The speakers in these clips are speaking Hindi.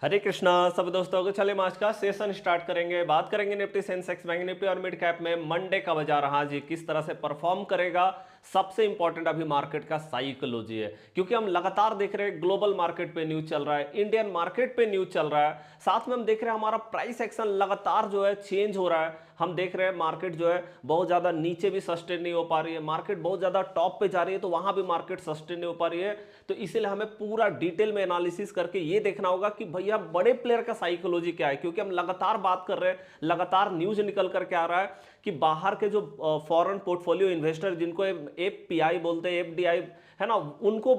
हरे कृष्णा सब दोस्तों को। चले आज का सेशन स्टार्ट करेंगे। बात करेंगे निफ्टी, सेंसेक्स, बैंक निफ्टी और मिड कैप में मंडे का बाजार आज ये किस तरह से परफॉर्म करेगा। सबसे इंपॉर्टेंट अभी मार्केट का साइकोलॉजी है, क्योंकि हम लगातार देख रहे हैं ग्लोबल मार्केट पे न्यूज चल रहा है, इंडियन मार्केट पे न्यूज चल रहा है, साथ में हम देख रहे हैं हमारा प्राइस एक्शन लगातार जो है चेंज हो रहा है। हम देख रहे हैं मार्केट जो है बहुत ज्यादा नीचे भी सस्टेन नहीं हो पा रही है, मार्केट बहुत ज्यादा टॉप पे जा रही है तो वहां भी मार्केट सस्टेन नहीं हो पा रही है। तो इसीलिए हमें पूरा डिटेल में एनालिसिस करके ये देखना होगा कि भैया बड़े प्लेयर का साइकोलॉजी क्या है, क्योंकि हम लगातार बात कर रहे हैं, लगातार न्यूज निकल करके आ रहा है कि बाहर के जो फॉरेन पोर्टफोलियो इन्वेस्टर जिनको एफपीआई बोलते हैं, एफडीआई है ना, उनको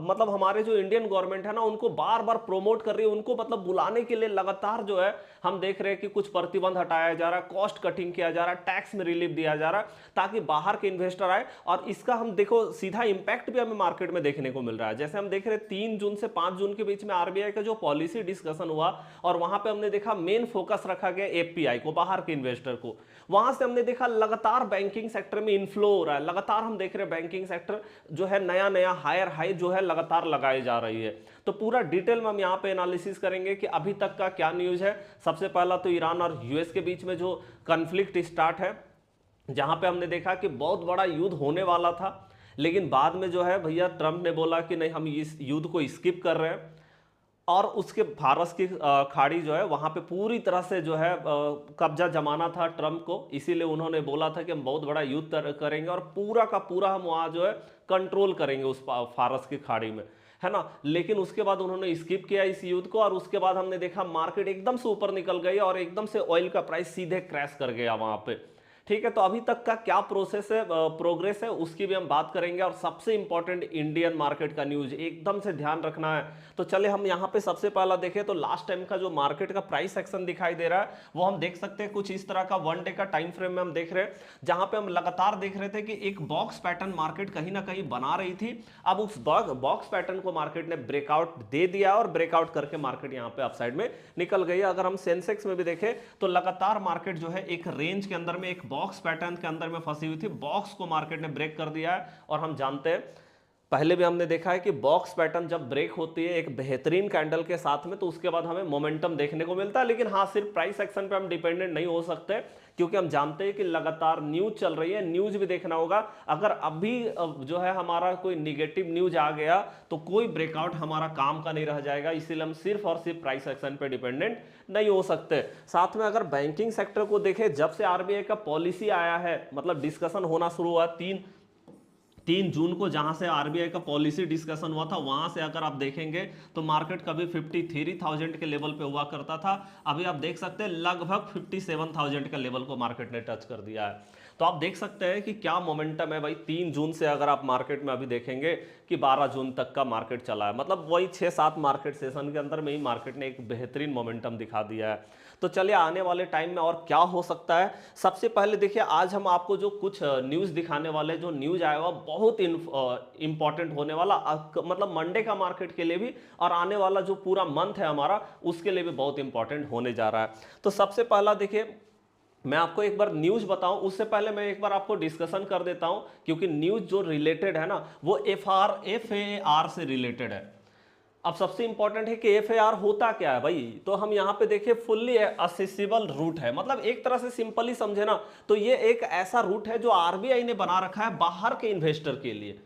मतलब हमारे जो इंडियन गवर्नमेंट है ना उनको बार बार प्रोमोट कर रही है, उनको मतलब बुलाने के लिए लगातार जो है हम देख रहे हैं कि कुछ प्रतिबंध हटाया जा रहा है, कॉस्ट कटिंग किया जा रहा है, टैक्स में रिलीफ दिया जा रहा है ताकि बाहर के इन्वेस्टर आए। और इसका हम देखो सीधा इंपैक्ट भी हमें मार्केट में देखने को मिल रहा है। जैसे हम देख रहे हैं 3 जून से 5 जून के बीच में आरबीआई का जो पॉलिसी डिस्कशन हुआ और वहां पे हमने देखा मेन फोकस रखा गया एफपीआई को, बाहर के इन्वेस्टर को। वहां से हमने देखा लगातार बैंकिंग सेक्टर में इनफ्लो हो रहा है, लगातार हम देख रहे हैं बैंकिंग सेक्टर जो है नया नया हायर हाई जो है लगातार लगाई जा रही है। तो पूरा डिटेल में हम यहां पे एनालिसिस करेंगे कि अभी तक का क्या न्यूज है। सबसे पहला तो ईरान और यूएस के बीच में जो कॉन्फ्लिक्ट स्टार्ट है, जहां पे हमने देखा कि बहुत बड़ा युद्ध होने वाला था, लेकिन बाद में जो है भैया ट्रंप ने बोला कि नहीं, हम इस युद्ध को स्किप कर रहे हैं। और उसके फारस की खाड़ी जो है वहां पे पूरी तरह से जो है कब्जा जमाना था ट्रंप को, इसीलिए उन्होंने बोला था कि हम बहुत बड़ा युद्ध करेंगे और पूरा का पूरा हम वहां जो है कंट्रोल करेंगे उस फारस की खाड़ी में, है ना। लेकिन उसके बाद उन्होंने स्किप किया इस युद्ध को और उसके बाद हमने देखा मार्केट एकदम से ऊपर निकल गई और एकदम से ऑयल का प्राइस सीधे क्रैश कर गया वहां पे। ठीक है, तो अभी तक का क्या प्रोसेस है, प्रोग्रेस है, उसकी भी हम बात करेंगे। और सबसे इंपॉर्टेंट इंडियन मार्केट का न्यूज एकदम से ध्यान रखना है। तो चले हम यहां पे सबसे पहला देखें तो लास्ट टाइम का जो मार्केट का प्राइस एक्शन दिखाई दे रहा है वो हम देख सकते हैं कुछ इस तरह का 1 डे का टाइम फ्रेम में हम देख रहे हैं, जहां पे हम लगातार देख रहे थे कि एक बॉक्स पैटर्न मार्केट कहीं ना कहीं बना रही थी। अब उस बॉक्स पैटर्न को मार्केट ने ब्रेकआउट दे दिया और ब्रेकआउट करके मार्केट यहां पे अपसाइड में निकल गई। अगर हम सेंसेक्स में भी देखें तो लगातार मार्केट जो है एक रेंज के अंदर में, एक बॉक्स पैटर्न के अंदर में फंसी हुई थी, बॉक्स को मार्केट ने ब्रेक कर दिया है। और हम जानते हैं, पहले भी हमने देखा है कि बॉक्स पैटर्न जब ब्रेक होती है एक बेहतरीन कैंडल के साथ में, तो उसके बाद हमें मोमेंटम देखने को मिलता है। लेकिन हाँ, सिर्फ प्राइस एक्शन पे हम डिपेंडेंट नहीं हो सकते, क्योंकि हम जानते हैं कि लगातार न्यूज चल रही है, न्यूज भी देखना होगा। अगर अभी जो है हमारा कोई निगेटिव न्यूज आ गया तो कोई ब्रेकआउट हमारा काम का नहीं रह जाएगा, इसीलिए हम सिर्फ और सिर्फ प्राइस एक्शन पे डिपेंडेंट नहीं हो सकते। साथ में अगर बैंकिंग सेक्टर को देखें, जब से आरबीआई का पॉलिसी आया है, मतलब डिस्कशन होना शुरू हुआ 3 जून को, जहां से आरबीआई का पॉलिसी डिस्कशन हुआ था, वहां से अगर आप देखेंगे तो मार्केट कभी 53,000 के लेवल पे हुआ करता था, अभी आप देख सकते हैं लगभग 57,000 के लेवल को मार्केट ने टच कर दिया है। तो आप देख सकते हैं कि क्या मोमेंटम है भाई। 3 जून से अगर आप मार्केट में अभी देखेंगे कि 12 जून तक का मार्केट चला है, मतलब वही 6-7 मार्केट सेशन के अंदर में ही मार्केट ने एक बेहतरीन मोमेंटम दिखा दिया है। तो चलिए आने वाले टाइम में और क्या हो सकता है। सबसे पहले देखिए, आज हम आपको जो कुछ न्यूज दिखाने वाले, जो न्यूज आया हुआ बहुत इंपॉर्टेंट होने वाला, मतलब मंडे का मार्केट के लिए भी और आने वाला जो पूरा मंथ है हमारा उसके लिए भी बहुत इंपॉर्टेंट होने जा रहा है। तो सबसे पहला देखिए, मैं आपको एक बार न्यूज बताऊं उससे पहले मैं एक बार आपको डिस्कशन कर देता हूं, क्योंकि न्यूज जो रिलेटेड है ना वो एफएआर से रिलेटेड है। अब सबसे इंपॉर्टेंट है कि एफएआर होता क्या है भाई। तो हम यहां पे देखिए फुल्ली असेसिबल रूट है, मतलब एक तरह से सिंपली समझे ना तो ये एक ऐसा रूट है जो आरबीआई ने बना रखा है बाहर के इन्वेस्टर के लिए,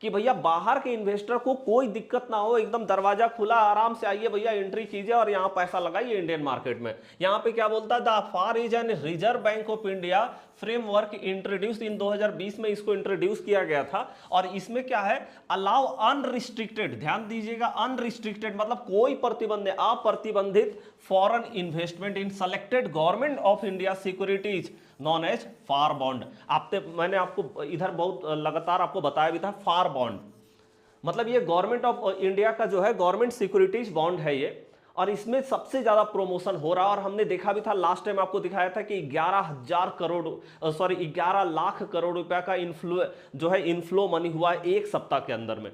कि भैया बाहर के इन्वेस्टर को कोई दिक्कत ना हो, एकदम दरवाजा खुला, आराम से आइए भैया, एंट्री कीजिए और यहां पैसा लगाइए इंडियन मार्केट में। यहां पे क्या बोलता है, the far is an reserve bank of India framework introduce इन 2020 में इसको इंट्रोड्यूस किया गया था। और इसमें क्या है, अलाउ अनरिस्ट्रिक्टेड, ध्यान दीजिएगा, अनरिस्ट्रिक्टेड मतलब कोई प्रतिबंध, अप्रतिबंधित foreign investment in selected government of India securities known as FAR bond. मैंने आपको इधर बहुत लगातार आपको बताया भी था, फार बॉन्ड मतलब ये गवर्नमेंट ऑफ इंडिया का जो है गवर्नमेंट सिक्योरिटीज बॉन्ड है ये, और इसमें सबसे ज्यादा प्रमोशन हो रहा है। और हमने देखा भी था लास्ट टाइम आपको दिखाया था कि 11 लाख करोड़ रुपया का इन्फ्लो जो है इनफ्लो मनी हुआ है एक सप्ताह के अंदर में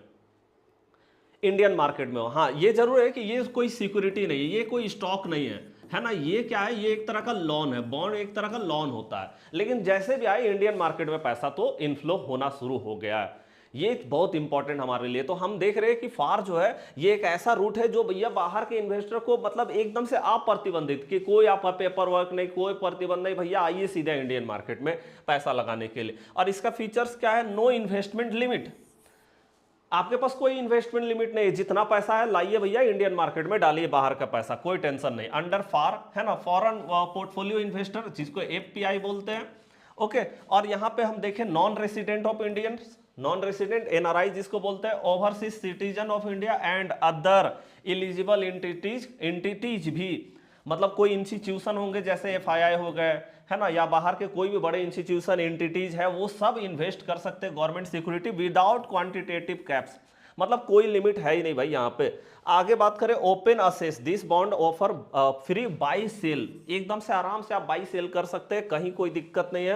इंडियन मार्केट में। हाँ, ये जरूर है कि ये कोई सिक्योरिटी नहीं है, ये कोई स्टॉक नहीं है ना, ये क्या है, ये एक तरह का लोन है, बॉन्ड एक तरह का लोन होता है। लेकिन जैसे भी आए इंडियन मार्केट में पैसा तो इनफ्लो होना शुरू हो गया है। ये बहुत इंपॉर्टेंट हमारे लिए। तो हम देख रहे हैं कि फार जो है ये एक ऐसा रूट है जो भैया बाहर के इन्वेस्टर को मतलब एकदम से अप्रतिबंधित, कि कोई आपका पेपर वर्क नहीं, कोई प्रतिबंध नहीं, भैया आइए सीधा इंडियन मार्केट में पैसा लगाने के लिए। और इसका फीचर्स क्या है, नो इन्वेस्टमेंट लिमिट, आपके पास कोई इन्वेस्टमेंट लिमिट नहीं है, जितना पैसा है लाइए भैया इंडियन मार्केट में डालिए बाहर का पैसा, कोई टेंशन नहीं। अंडर फार है ना, फॉरेन पोर्टफोलियो इन्वेस्टर, जिसको एफपीआई बोलते हैं। ओके, और यहां पे हम देखें non resident of Indian, non resident NRI जिसको बोलते हैं, overseas citizen of India and other eligible entities भी, मतलब कोई इंस्टीट्यूशन होंगे जैसे एफआईआई हो गए है ना, या बाहर के कोई भी बड़े इंस्टीट्यूशन एंटिटीज है, वो सब इन्वेस्ट कर सकते हैं government security without quantitative caps, मतलब कोई लिमिट है ही नहीं भाई यहाँ पे। आगे बात करें open access, this bond offer free buy sell, एकदम से आराम से आप बाई सेल कर सकते हैं, कहीं कोई दिक्कत नहीं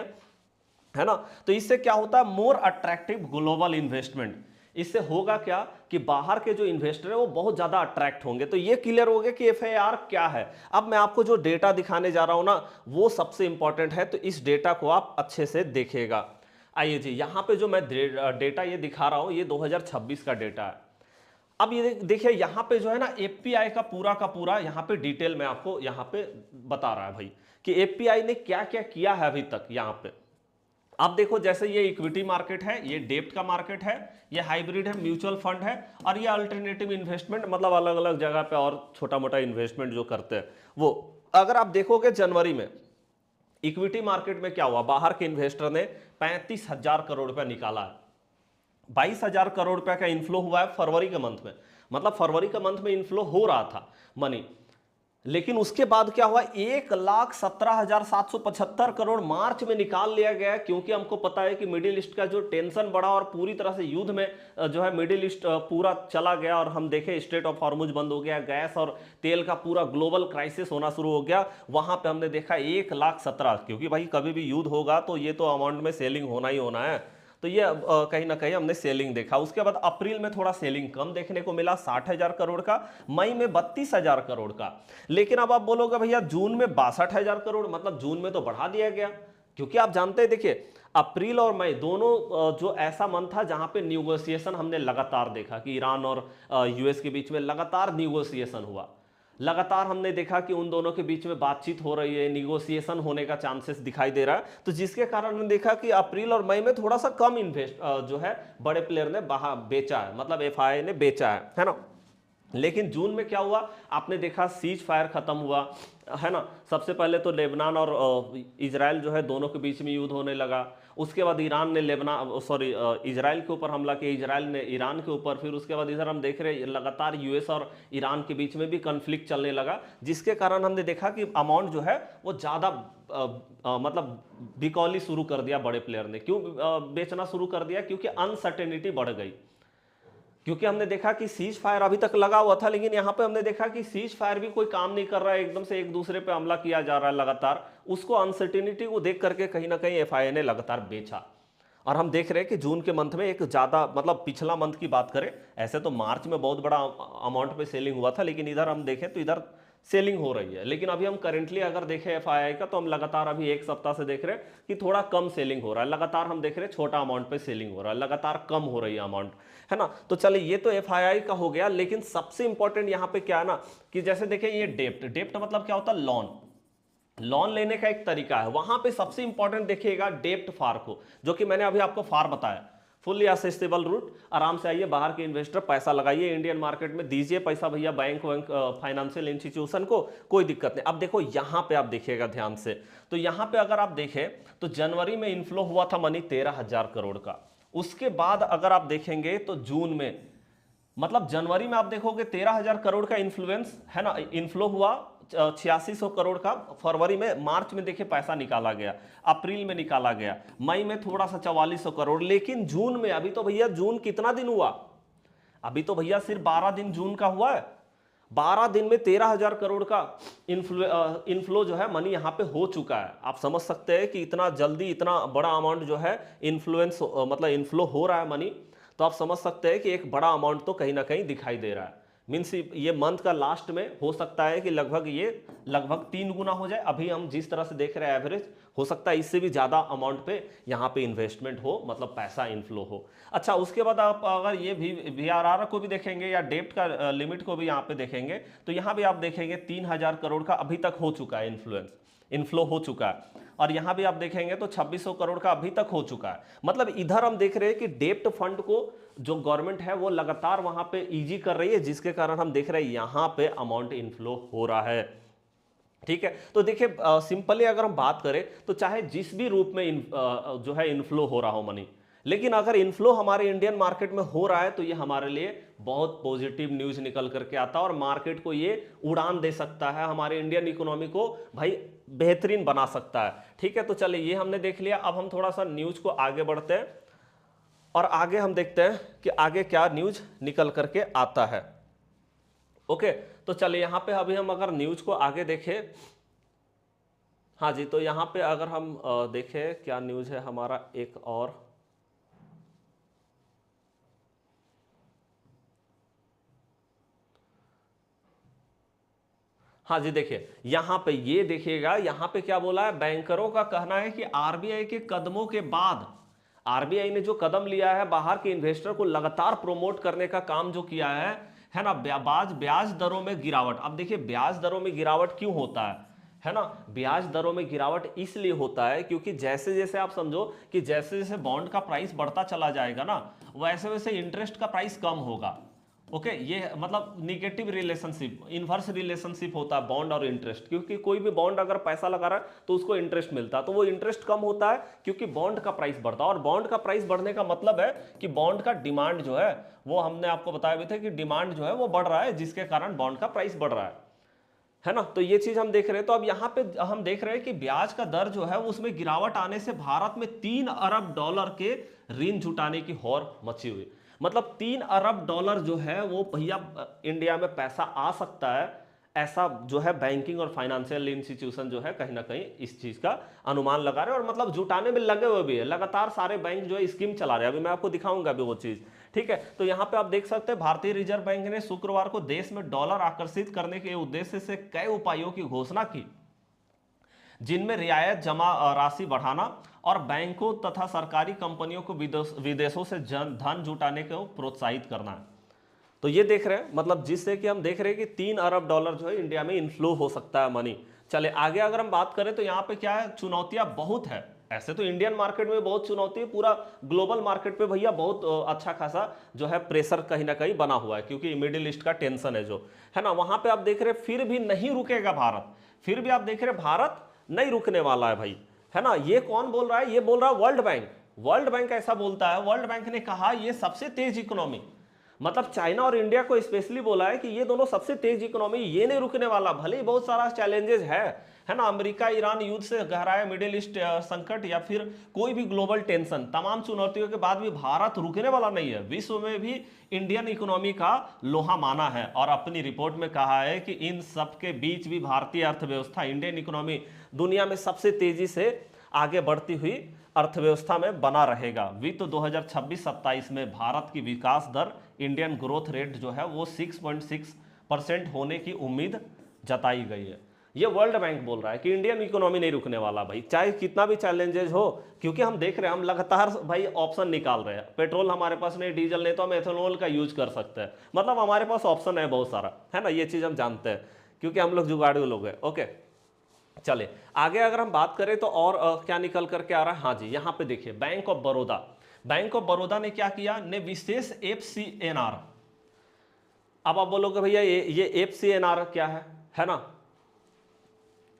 है ना। तो इससे क्या होता है, मोर अट्रैक्टिव ग्लोबल इन्वेस्टमेंट, इससे होगा क्या कि बाहर के जो इन्वेस्टर है वो बहुत ज्यादा अट्रैक्ट होंगे। तो ये क्लियर हो गया कि एफआईआर क्या है। अब मैं आपको जो डेटा दिखाने जा रहा हूं ना वो सबसे इंपॉर्टेंट है, तो इस डेटा को आप अच्छे से देखिएगा। आइए जी, यहां पे जो मैं डेटा ये दिखा रहा हूं ये 2026 का डेटा है। अब ये देखिए यहाँ पे जो है ना एफपीआई का पूरा यहाँ पे डिटेल में आपको यहाँ पे बता रहा है भाई कि एफपीआई ने क्या क्या किया है अभी तक। यहाँ पे अब देखो, जैसे ये इक्विटी मार्केट है, ये डेब्ट का मार्केट है, ये हाइब्रिड है, म्यूचुअल फंड है, और ये अल्टरनेटिव इन्वेस्टमेंट, मतलब अलग अलग जगह पे और छोटा मोटा इन्वेस्टमेंट जो करते हैं वो। अगर आप देखोगे जनवरी में इक्विटी मार्केट में क्या हुआ, बाहर के इन्वेस्टर ने 35,000 करोड़ रुपया निकाला है, 22,000 करोड़ रुपया का इनफ्लो हुआ है फरवरी के मंथ में, मतलब फरवरी के मंथ में इनफ्लो हो रहा था मनी। लेकिन उसके बाद क्या हुआ, 1,17,775 करोड़ मार्च में निकाल लिया गया, क्योंकि हमको पता है कि मिडिल ईस्ट का जो टेंशन बढ़ा और पूरी तरह से युद्ध में जो है मिडिल ईस्ट पूरा चला गया, और हम देखें स्ट्रेट ऑफ हॉर्मुज बंद हो गया, गैस और तेल का पूरा ग्लोबल क्राइसिस होना शुरू हो गया। वहां पे हमने देखा 1,17,000, क्योंकि भाई कभी भी युद्ध होगा तो ये तो अमाउंट में सेलिंग होना ही होना है, तो ये कहीं ना कहीं हमने सेलिंग देखा। उसके बाद अप्रैल में थोड़ा सेलिंग कम देखने को मिला, 60,000 करोड़ का, मई में 32,000 करोड़ का। लेकिन अब आप बोलोगे भैया जून में 62,000 करोड़, मतलब जून में तो बढ़ा दिया गया, क्योंकि आप जानते हैं देखिए अप्रैल और मई दोनों जो ऐसा मंथ था जहां पे निगोशिएशन हमने लगातार देखा कि ईरान और यूएस के बीच में लगातार निगोशिएशन हुआ, लगातार हमने देखा कि उन दोनों के बीच में बातचीत हो रही है, निगोशिएशन होने का चांसेस दिखाई दे रहा है। तो जिसके कारण हमने देखा कि अप्रैल और मई में थोड़ा सा कम इन्वेस्ट जो है बड़े प्लेयर ने बेचा है, मतलब एफआईआई ने बेचा है ना। लेकिन जून में क्या हुआ, आपने देखा सीज फायर खत्म हुआ है ना। सबसे पहले तो लेबनान और इजराइल जो है दोनों के बीच में युद्ध होने लगा। उसके बाद ईरान ने इजराइल के ऊपर हमला किया, इजराइल ने ईरान के ऊपर। फिर उसके बाद इधर हम देख रहे हैं लगातार यूएस और ईरान के बीच में भी कन्फ्लिक्ट चलने लगा, जिसके कारण हमने देखा कि अमाउंट जो है वो ज़्यादा मतलब बिकौली शुरू कर दिया बड़े प्लेयर ने। क्यों बेचना शुरू कर दिया, क्योंकि अनसर्टेनिटी बढ़ गई। क्योंकि हमने देखा कि सीज फायर अभी तक लगा हुआ था, लेकिन यहां पे हमने देखा कि सीज फायर भी कोई काम नहीं कर रहा है, एकदम से एक दूसरे पे हमला किया जा रहा है लगातार। उसको अनसर्टेनिटी को देख करके कहीं ना कहीं एफआईआई ने लगातार बेचा। और हम देख रहे हैं कि जून के मंथ में एक ज़्यादा, मतलब पिछला मंथ की बात करें, ऐसे तो मार्च में बहुत बड़ा अमाउंट पे सेलिंग हुआ था, लेकिन इधर हम देखें तो इधर सेलिंग हो रही है। लेकिन अभी हम करेंटली अगर देखें एफआईआई का, तो हम लगातार अभी एक सप्ताह से देख रहे हैं कि थोड़ा कम सेलिंग हो रहा है। लगातार हम देख रहे हैं छोटा अमाउंट पे सेलिंग हो रहा है, लगातार कम हो रही है अमाउंट, है ना। तो चलिए ये तो एफआईआई का हो गया। लेकिन सबसे इंपॉर्टेंट यहाँ पे क्या है ना, कि जैसे देखें ये डेप्ट मतलब क्या होता है, लोन लेने का एक तरीका है। वहां पे सबसे इंपॉर्टेंट देखिएगा डेप्ट फार को, जो कि मैंने अभी आपको फार बताया, फुल्ली असेसेबल रूट। आराम से आइए, बाहर के इन्वेस्टर पैसा लगाइए इंडियन मार्केट में, दीजिए पैसा भैया बैंक फाइनेंशियल इंस्टीट्यूशन को, कोई दिक्कत नहीं। अब देखो यहाँ पे आप देखिएगा ध्यान से, तो यहाँ पे अगर आप देखें तो जनवरी में इनफ्लो हुआ था मनी 13,000 करोड़ का। उसके बाद अगर आप देखेंगे तो जून में, मतलब जनवरी में आप देखोगे 13,000 करोड़ का इन्फ्लुएंस है ना, इनफ्लो हुआ 8600 करोड़ का। फरवरी में, मार्च में देखिए पैसा निकाला गया, अप्रैल में निकाला गया, मई में थोड़ा सा 4400 करोड़। लेकिन जून में, अभी तो भैया जून कितना दिन हुआ, अभी तो भैया सिर्फ 12 दिन जून का हुआ है। 12 दिन में 13,000 करोड़ का इनफ्लो जो है मनी यहाँ पे हो चुका है। आप समझ सकते हैं कि इतना जल्दी इतना बड़ा अमाउंट जो है मतलब इनफ्लो हो रहा है मनी। तो आप समझ सकते हैं कि एक बड़ा अमाउंट तो कहीं ना कहीं दिखाई दे रहा है। मीन्स ये मंथ का लास्ट में हो सकता है कि लगभग 3 गुना हो जाए। अभी हम जिस तरह से देख रहे हैं एवरेज, हो सकता है इससे भी ज़्यादा अमाउंट पे यहाँ पे इन्वेस्टमेंट हो, मतलब पैसा इनफ्लो हो। अच्छा, उसके बाद आप अगर ये VRR को भी देखेंगे या डेब्ट का लिमिट को भी यहाँ पे देखेंगे, तो यहाँ भी आप देखेंगे 3000 करोड़ का अभी तक हो चुका है इनफ्लो हो चुका है। और यहां भी आप देखेंगे तो 2600 करोड़ का अभी तक हो चुका है। मतलब इधर हम देख रहे हैं कि डेब्ट फंड को जो गवर्नमेंट है वो लगातार वहां पे इजी कर रही है, जिसके कारण हम देख रहे हैं यहां पे अमाउंट इनफ्लो हो रहा है। ठीक है, तो देखिए सिंपली अगर हम बात करें तो चाहे जिस भी रूप में जो है इनफ्लो हो रहा हो मनी, लेकिन अगर इनफ्लो हमारे इंडियन मार्केट में हो रहा है तो ये हमारे लिए बहुत पॉजिटिव न्यूज निकल करके आता है और मार्केट को ये उड़ान दे सकता है, हमारे इंडियन इकोनॉमी को भाई बेहतरीन बना सकता है। ठीक है, तो चलिए ये हमने देख लिया। अब हम थोड़ा सा न्यूज को आगे बढ़ते हैं और आगे हम देखते हैं कि आगे क्या न्यूज निकल करके आता है। ओके, तो चलिए यहां पे अभी हम अगर न्यूज को आगे देखें, हाँ जी, तो यहां पे अगर हम देखें क्या न्यूज है हमारा एक और, हाँ जी, देखिए यहां पे ये देखिएगा, यहां पे क्या बोला है, बैंकरों का कहना है कि आरबीआई के कदमों के बाद, आरबीआई ने जो कदम लिया है बाहर के इन्वेस्टर को लगातार प्रोमोट करने का काम जो किया है ना, ब्याज दरों में गिरावट। अब देखिए ब्याज दरों में गिरावट क्यों होता है ना, ब्याज दरों में गिरावट इसलिए होता है क्योंकि जैसे जैसे आप समझो कि जैसे जैसे बॉन्ड का प्राइस बढ़ता चला जाएगा ना, वैसे वैसे इंटरेस्ट का प्राइस कम होगा। ओके, ये मतलब निगेटिव रिलेशनशिप, इनवर्स रिलेशनशिप होता है बॉन्ड और इंटरेस्ट, क्योंकि कोई भी बॉन्ड अगर पैसा लगा रहा है तो उसको इंटरेस्ट मिलता है, तो वो इंटरेस्ट कम होता है क्योंकि बॉन्ड का प्राइस बढ़ता है। और बॉन्ड का प्राइस बढ़ने का मतलब है कि बॉन्ड का डिमांड जो है, वो हमने आपको बताया भी था कि डिमांड जो है वो बढ़ रहा है, जिसके कारण बॉन्ड का प्राइस बढ़ रहा है ना। तो ये चीज हम देख रहे हैं। तो अब यहाँ पे हम देख रहे हैं कि ब्याज का दर जो है उसमें गिरावट आने से भारत में $3 अरब के ऋण जुटाने की होड़ मची हुई। मतलब $3 अरब जो है वो भैया इंडिया में पैसा आ सकता है, ऐसा जो है बैंकिंग और फाइनेंशियल इंस्टीट्यूशन जो है कहीं ना कहीं इस चीज का अनुमान लगा रहे हैं और मतलब जुटाने में लगे हुए भी है। लगातार सारे बैंक जो है स्कीम चला रहे हैं, अभी मैं आपको दिखाऊंगा अभी वो चीज। ठीक है, तो यहाँ पे आप देख सकते हैं भारतीय रिजर्व बैंक ने शुक्रवार को देश में डॉलर आकर्षित करने के उद्देश्य से कई उपायों की घोषणा की, जिनमें रियायत जमा राशि बढ़ाना और बैंकों तथा सरकारी कंपनियों को विदेशों से धन जुटाने को प्रोत्साहित करना है। तो ये देख रहे हैं, मतलब जिससे कि हम देख रहे हैं कि $3 अरब जो है इंडिया में इनफ्लो हो सकता है मनी। चले आगे अगर हम बात करें तो यहाँ पे क्या है, चुनौतियां बहुत है। ऐसे तो इंडियन मार्केट में बहुत चुनौती है, पूरा ग्लोबल मार्केट पे भैया बहुत अच्छा खासा जो है प्रेशर कहीं ना कहीं बना हुआ है, क्योंकि मिडिल ईस्ट का टेंशन है जो है ना, वहां पे आप देख रहे हैं फिर भी नहीं रुकेगा भारत, फिर भी आप देख रहे हैं भारत नहीं रुकने वाला है भाई, है ना। ये कौन बोल रहा है, ये बोल रहा है वर्ल्ड बैंक। वर्ल्ड बैंक ऐसा बोलता है, वर्ल्ड बैंक ने कहा ये सबसे तेज इकोनॉमी, मतलब चाइना और इंडिया को स्पेशली बोला है कि ये दोनों सबसे तेज इकोनॉमी, ये नहीं रुकने वाला, भले ही बहुत सारा चैलेंजेस है ना, अमेरिका ईरान युद्ध से गहराया मिडिल ईस्ट संकट या फिर कोई भी ग्लोबल टेंशन, तमाम चुनौतियों के बाद भी भारत रुकने वाला नहीं है। विश्व में भी इंडियन इकोनॉमी का लोहा माना है और अपनी रिपोर्ट में कहा है कि इन सब के बीच भी भारतीय अर्थव्यवस्था, इंडियन इकोनॉमी दुनिया में सबसे तेजी से आगे बढ़ती हुई अर्थव्यवस्था में बना रहेगा। वित्त 2026-27 में भारत की विकास दर, इंडियन ग्रोथ रेट जो है वो 6.6% होने की उम्मीद जताई गई है। ये वर्ल्ड बैंक बोल रहा है कि इंडियन इकोनॉमी नहीं रुकने वाला भाई, चाहे कितना भी चैलेंजेस हो, क्योंकि हम देख रहे हैं, हम लगातार भाई ऑप्शन निकाल रहे हैं। पेट्रोल हमारे पास नहीं, डीजल नहीं, तो हम एथेनॉल का यूज कर सकते हैं, मतलब हमारे पास ऑप्शन है बहुत सारा, है ना। ये चीज हम जानते हैं क्योंकि हम लोग जुगाड़ू लोग हैं। ओके, चले आगे अगर हम बात करें तो और क्या निकल करके आ रहा है, हाँ जी, यहाँ पे देखिए bank of Baroda, bank of Baroda ने क्या किया, ने विशेष FCNR। अब आप बोलोगे भैया ये FCNR क्या है ना।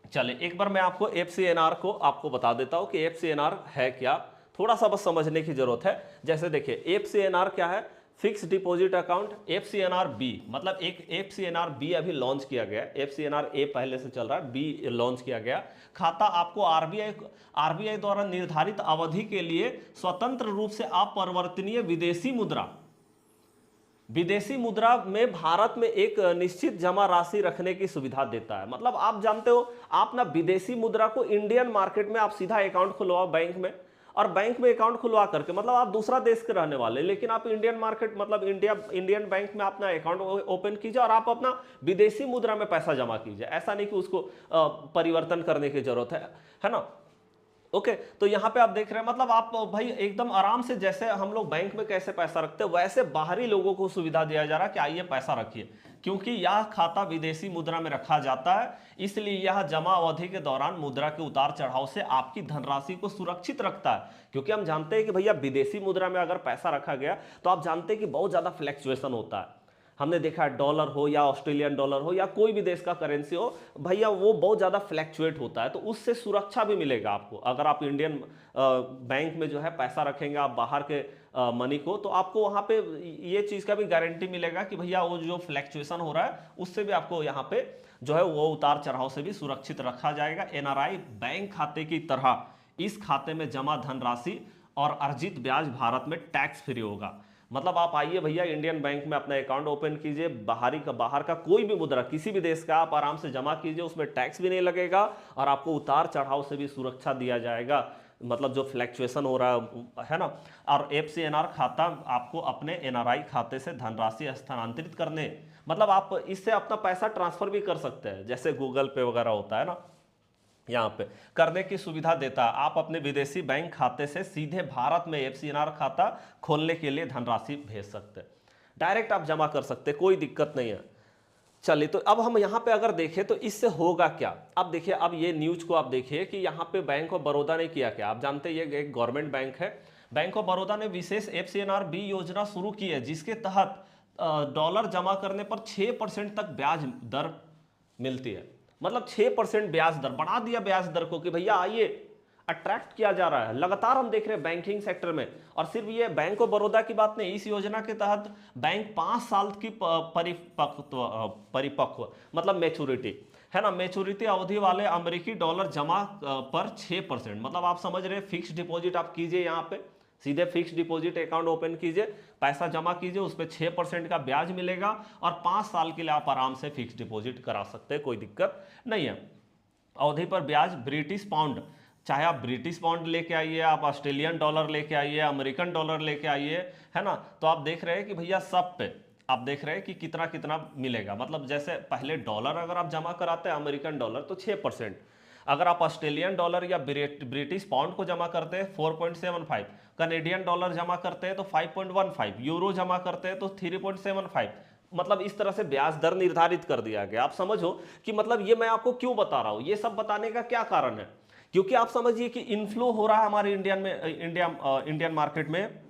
चले एक बार मैं आपको FCNR को आपको बता देता हूं कि FCNR है क्या, थोड़ा सा बस समझने की जरूरत है। जैसे देखिए FCNR क्या है, fix deposit account. FCNR B, मतलब एक FCNR B अभी लॉन्च किया गया, FCNR A पहले से चल रहा है, B लॉन्च किया गया। खाता आपको आरबीआई द्वारा निर्धारित अवधि के लिए स्वतंत्र रूप से अपरिवर्तनीय विदेशी मुद्रा में भारत में एक निश्चित जमा राशि रखने की सुविधा देता है। मतलब आप जानते हो, आप ना विदेशी मुद्रा को इंडियन मार्केट में आप सीधा अकाउंट खुलवाओ बैंक में और बैंक में अकाउंट खुलवा करके, मतलब आप दूसरा देश के रहने वाले, लेकिन आप इंडियन मार्केट मतलब इंडियन बैंक में अपना अकाउंट ओपन कीजिए और आप अपना विदेशी मुद्रा में पैसा जमा कीजिए। ऐसा नहीं कि उसको परिवर्तन करने की जरूरत है ना। ओके तो यहाँ पे आप देख रहे हैं, मतलब आप भाई एकदम आराम से, जैसे हम लोग बैंक में कैसे पैसा रखते हैं वैसे बाहरी लोगों को सुविधा दिया जा रहा है कि आइए पैसा रखिए, क्योंकि यह खाता विदेशी मुद्रा में रखा जाता है, इसलिए यह जमा अवधि के दौरान मुद्रा के उतार चढ़ाव से आपकी धनराशि को सुरक्षित रखता है। क्योंकि हम जानते हैं कि भैया विदेशी मुद्रा में अगर पैसा रखा गया तो आप जानते हैं कि बहुत ज्यादा फ्लैक्चुएशन होता है। हमने देखा है डॉलर हो या ऑस्ट्रेलियन डॉलर हो या कोई भी देश का करेंसी हो भैया, वो बहुत ज़्यादा फ्लैक्चुएट होता है, तो उससे सुरक्षा भी मिलेगा आपको। अगर आप इंडियन बैंक में जो है पैसा रखेंगे आप बाहर के मनी को, तो आपको वहाँ पे ये चीज़ का भी गारंटी मिलेगा कि भैया वो जो फ्लैक्चुएशन हो रहा है उससे भी आपको यहाँ पे जो है वो उतार चढ़ाव से भी सुरक्षित रखा जाएगा। एनआरआई बैंक खाते की तरह इस खाते में जमा धनराशि और अर्जित ब्याज भारत में टैक्स फ्री होगा। मतलब आप आइए भैया इंडियन बैंक में अपना अकाउंट ओपन कीजिए, बाहर का कोई भी मुद्रा किसी भी देश का आप आराम से जमा कीजिए, उसमें टैक्स भी नहीं लगेगा और आपको उतार चढ़ाव से भी सुरक्षा दिया जाएगा, मतलब जो फ्लैक्चुएशन हो रहा है ना। और एफसीएनआर खाता आपको अपने एनआरआई खाते से धनराशि स्थानांतरित करने, मतलब आप इससे अपना पैसा ट्रांसफर भी कर सकते हैं, जैसे गूगल पे वगैरह होता है ना, यहाँ पे करने की सुविधा देता है। आप अपने विदेशी बैंक खाते से सीधे भारत में एफसीएनआर खाता खोलने के लिए धनराशि भेज सकते हैं, डायरेक्ट आप जमा कर सकते हैं, कोई दिक्कत नहीं है। चलिए तो अब हम यहाँ पे अगर देखें तो इससे होगा क्या। अब देखिए, अब ये न्यूज को आप देखिए कि यहाँ पे बैंक ऑफ बड़ौदा ने किया क्या। आप जानते हैं ये एक गवर्नमेंट बैंक है। बैंक ऑफ बड़ौदा ने विशेष एफसीएनआर बी योजना शुरू की है, जिसके तहत डॉलर जमा करने पर 6% तक ब्याज दर मिलती है। मतलब 6% ब्याज दर बढ़ा दिया, ब्याज दर को कि भैया आइए, अट्रैक्ट किया जा रहा है। लगातार हम देख रहे हैं बैंकिंग सेक्टर में। और सिर्फ ये बैंक ऑफ बड़ौदा की बात नहीं, इस योजना के तहत बैंक 5 साल की परिपक्व मतलब मैच्योरिटी है ना, मैच्योरिटी अवधि वाले अमेरिकी डॉलर जमा पर 6%, मतलब आप समझ रहे हैं फिक्स डिपॉजिट आप कीजिए, यहाँ पे सीधे फिक्स डिपॉजिट अकाउंट ओपन कीजिए, पैसा जमा कीजिए, उस पर 6% का ब्याज मिलेगा और 5 साल के लिए आप आराम से फिक्स डिपॉजिट करा सकते हैं, कोई दिक्कत नहीं है। अवधि पर ब्याज ब्रिटिश पाउंड, चाहे आप ब्रिटिश पाउंड लेके आइए, आप ऑस्ट्रेलियन डॉलर लेके आइए, अमेरिकन डॉलर लेके आइए, है ना, तो आप देख रहे हैं कि भैया सब पे आप देख रहे हैं कि कितना कितना मिलेगा। मतलब जैसे पहले डॉलर अगर आप जमा कराते हैं अमेरिकन डॉलर तो 6%, अगर आप ऑस्ट्रेलियन डॉलर या ब्रिटिश पाउंड को जमा करते हैं 4.75, कनेडियन डॉलर जमा करते हैं तो 5.15, यूरो जमा करते हैं तो 3.75, मतलब इस तरह से ब्याज दर निर्धारित कर दिया गया। आप समझो कि मतलब ये मैं आपको क्यों बता रहा हूं, ये सब बताने का क्या कारण है, क्योंकि आप समझिए कि इनफ्लो हो रहा है हमारे इंडियन मार्केट में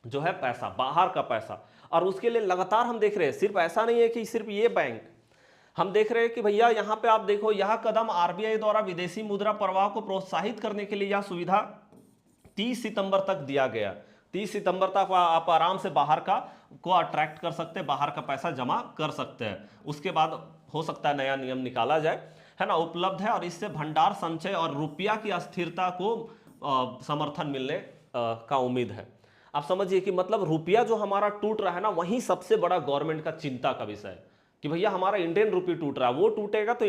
जो है पैसा, बाहर का पैसा, और उसके लिए लगातार हम देख रहे हैं। सिर्फ ऐसा नहीं है कि सिर्फ ये बैंक, हम देख रहे हैं कि भैया यहाँ पे आप देखो, यह कदम आरबीआई द्वारा विदेशी मुद्रा प्रवाह को प्रोत्साहित करने के लिए यह सुविधा 30 सितंबर तक दिया गया। 30 सितंबर तक आप आराम से बाहर का को अट्रैक्ट कर सकते हैं, बाहर का पैसा जमा कर सकते हैं। उसके बाद हो सकता है नया नियम निकाला जाए, है ना, उपलब्ध है। और इससे भंडार संचय और रुपया की अस्थिरता को समर्थन मिलने का उम्मीद है। आप समझिए कि मतलब रुपया जो हमारा टूट रहा है ना, वही सबसे बड़ा गवर्नमेंट का चिंता का विषय है कि भैया हमारा इंडियन रुपी टूट रहा है। वो टूटेगा तो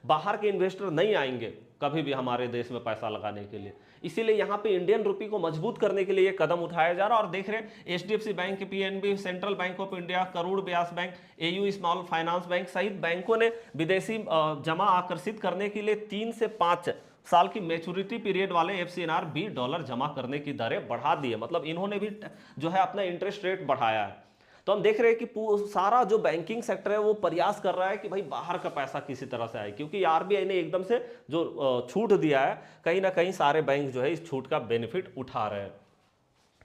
बाहर के इन्वेस्टर नहीं आएंगे कभी भी हमारे देश में पैसा लगाने के लिए। इसीलिए यहाँ पे इंडियन रुपी को मजबूत करने के लिए ये कदम उठाया जा रहा है। और देख रहे हैं HDFC bank, PNB, Central Bank of India, Karur Vysya bank, AU small finance bank सहित बैंकों ने विदेशी जमा आकर्षित करने के लिए 3 से 5 साल की मैच्योरिटी पीरियड वाले एफसीएनआर बी डॉलर जमा करने की दरें बढ़ा दी है। मतलब इन्होंने भी जो है अपना इंटरेस्ट रेट बढ़ाया है। तो हम देख रहे हैं कि सारा जो बैंकिंग सेक्टर है वो प्रयास कर रहा है कि भाई बाहर का पैसा किसी तरह से आए, क्योंकि आरबीआई ने एकदम से जो छूट दिया है, कहीं ना कहीं सारे बैंक जो है इस छूट का बेनिफिट उठा रहे हैं।